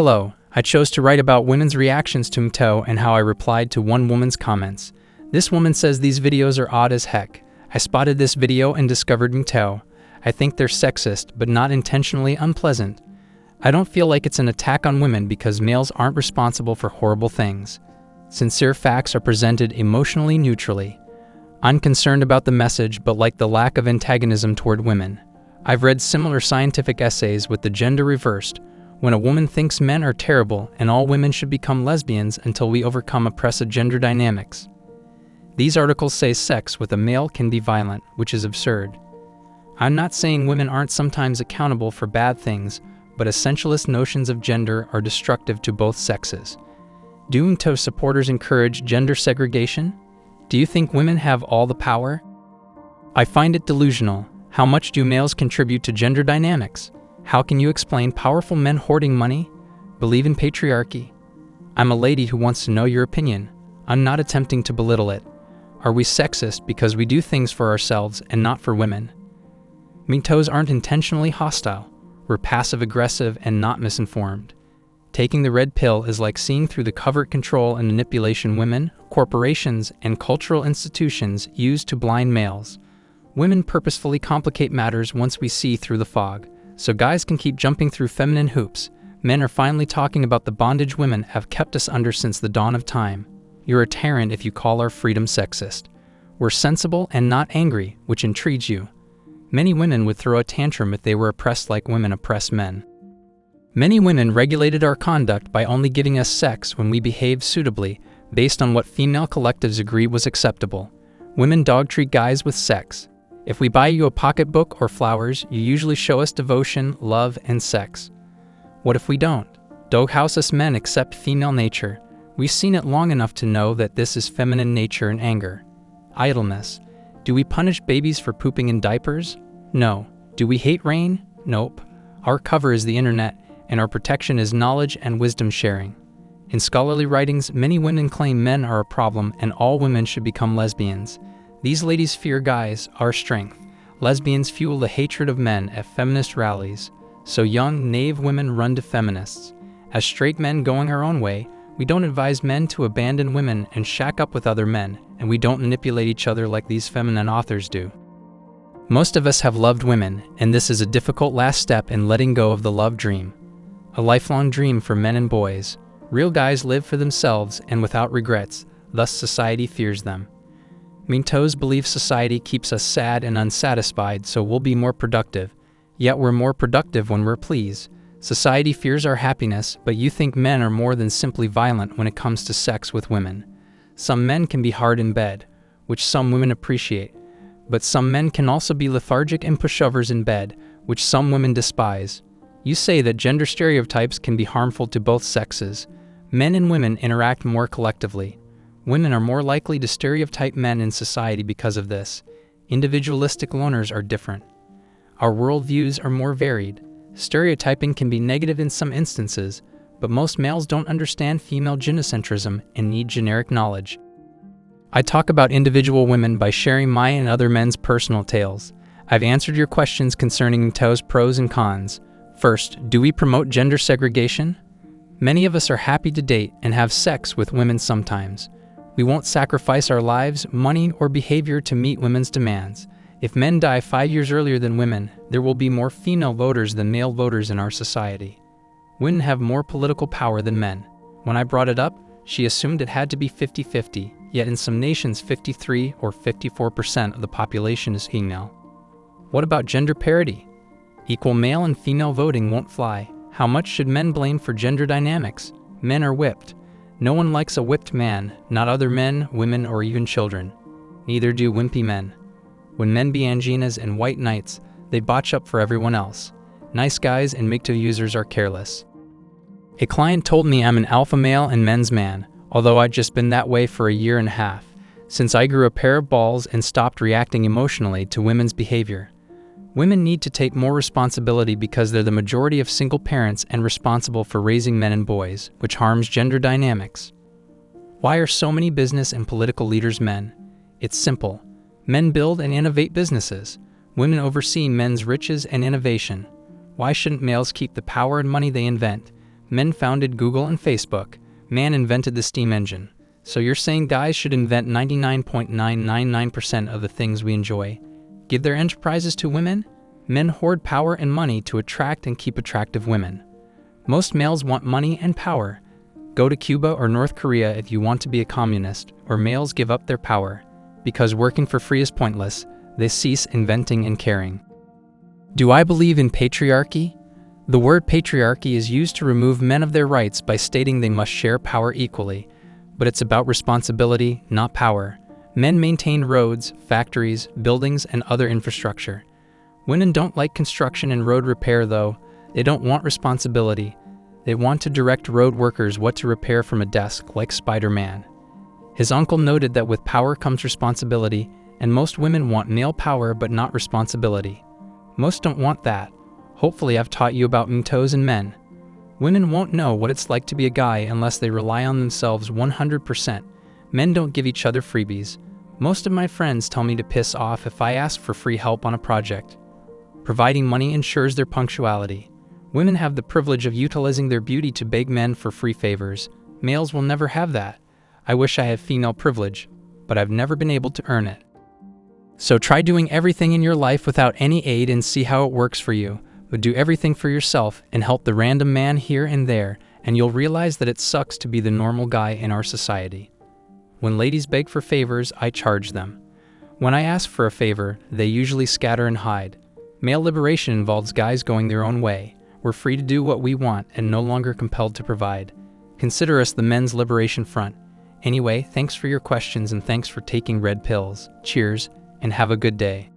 Hello, I chose to write about women's reactions to MGTOW and how I replied to one woman's comments. This woman says these videos are odd as heck. I spotted this video and discovered MGTOW. I think they're sexist, but not intentionally unpleasant. I don't feel like it's an attack on women because males aren't responsible for horrible things. Sincere facts are presented emotionally neutrally. I'm concerned about the message, but like the lack of antagonism toward women. I've read similar scientific essays with the gender reversed, when a woman thinks men are terrible and all women should become lesbians until we overcome oppressive gender dynamics. These articles say sex with a male can be violent, which is absurd. I'm not saying women aren't sometimes accountable for bad things, but essentialist notions of gender are destructive to both sexes. Do MGTOW supporters encourage gender segregation? Do you think women have all the power? I find it delusional. How much do males contribute to gender dynamics? How can you explain powerful men hoarding money? Believe in patriarchy? I'm a lady who wants to know your opinion. I'm not attempting to belittle it. Are we sexist because we do things for ourselves and not for women? MGTOWs aren't intentionally hostile. We're passive-aggressive and not misinformed. Taking the red pill is like seeing through the covert control and manipulation women, corporations, and cultural institutions use to blind males. Women purposefully complicate matters once we see through the fog, so guys can keep jumping through feminine hoops. Men are finally talking about the bondage women have kept us under since the dawn of time. You're a tyrant if you call our freedom sexist. We're sensible and not angry, which intrigues you. Many women would throw a tantrum if they were oppressed like women oppress men. Many women regulated our conduct by only giving us sex when we behaved suitably, based on what female collectives agree was acceptable. Women dog-treat guys with sex. If we buy you a pocketbook or flowers, you usually show us devotion, love, and sex. What if we don't? Doghouse us men accept female nature. We've seen it long enough to know that this is feminine nature and anger. Idleness. Do we punish babies for pooping in diapers? No. Do we hate rain? Nope. Our cover is the internet, and our protection is knowledge and wisdom sharing. In scholarly writings, many women claim men are a problem and all women should become lesbians. These ladies fear guys, our strength. Lesbians fuel the hatred of men at feminist rallies, so young, naive women run to feminists. As straight men going our own way, we don't advise men to abandon women and shack up with other men, and we don't manipulate each other like these feminine authors do. Most of us have loved women, and this is a difficult last step in letting go of the love dream. A lifelong dream for men and boys. Real guys live for themselves and without regrets, thus society fears them. MGTOWs believe society keeps us sad and unsatisfied, so we'll be more productive. Yet we're more productive when we're pleased. Society fears our happiness, but you think men are more than simply violent when it comes to sex with women. Some men can be hard in bed, which some women appreciate. But some men can also be lethargic and pushovers in bed, which some women despise. You say that gender stereotypes can be harmful to both sexes. Men and women interact more collectively. Women are more likely to stereotype men in society because of this. Individualistic loners are different. Our worldviews are more varied. Stereotyping can be negative in some instances, but most males don't understand female genocentrism and need generic knowledge. I talk about individual women by sharing my and other men's personal tales. I've answered your questions concerning MGTOW's pros and cons. First, do we promote gender segregation? Many of us are happy to date and have sex with women sometimes. We won't sacrifice our lives, money, or behavior to meet women's demands. If men die 5 years earlier than women, there will be more female voters than male voters in our society. Women have more political power than men. When I brought it up, she assumed it had to be 50-50, yet in some nations 53 or 54% of the population is female. What about gender parity? Equal male and female voting won't fly. How much should men blame for gender dynamics? Men are whipped. No one likes a whipped man, not other men, women, or even children. Neither do wimpy men. When men be anginas and white knights, they botch up for everyone else. Nice guys and MGTOW users are careless. A client told me I'm an alpha male and men's man, although I'd just been that way for a year and a half, since I grew a pair of balls and stopped reacting emotionally to women's behavior. Women need to take more responsibility because they're the majority of single parents and responsible for raising men and boys, which harms gender dynamics. Why are so many business and political leaders men? It's simple. Men build and innovate businesses. Women oversee men's riches and innovation. Why shouldn't males keep the power and money they invent? Men founded Google and Facebook. Man invented the steam engine. So you're saying guys should invent 99.999% of the things we enjoy? Give their enterprises to women? Men hoard power and money to attract and keep attractive women. Most males want money and power. Go to Cuba or North Korea if you want to be a communist, or males give up their power. Because working for free is pointless, they cease inventing and caring. Do I believe in patriarchy? The word patriarchy is used to remove men of their rights by stating they must share power equally, but it's about responsibility, not power. Men maintain roads, factories, buildings, and other infrastructure. Women don't like construction and road repair though. They don't want responsibility. They want to direct road workers what to repair from a desk, like Spider-Man. His uncle noted that with power comes responsibility, and most women want male power but not responsibility. Most don't want that. Hopefully I've taught you about MGTOWs and men. Women won't know what it's like to be a guy unless they rely on themselves 100%. Men don't give each other freebies. Most of my friends tell me to piss off if I ask for free help on a project. Providing money ensures their punctuality. Women have the privilege of utilizing their beauty to beg men for free favors. Males will never have that. I wish I had female privilege, but I've never been able to earn it. So try doing everything in your life without any aid and see how it works for you. But do everything for yourself and help the random man here and there, and you'll realize that it sucks to be the normal guy in our society. When ladies beg for favors, I charge them. When I ask for a favor, they usually scatter and hide. Male liberation involves guys going their own way. We're free to do what we want and no longer compelled to provide. Consider us the men's liberation front. Anyway, thanks for your questions and thanks for taking red pills. Cheers, and have a good day.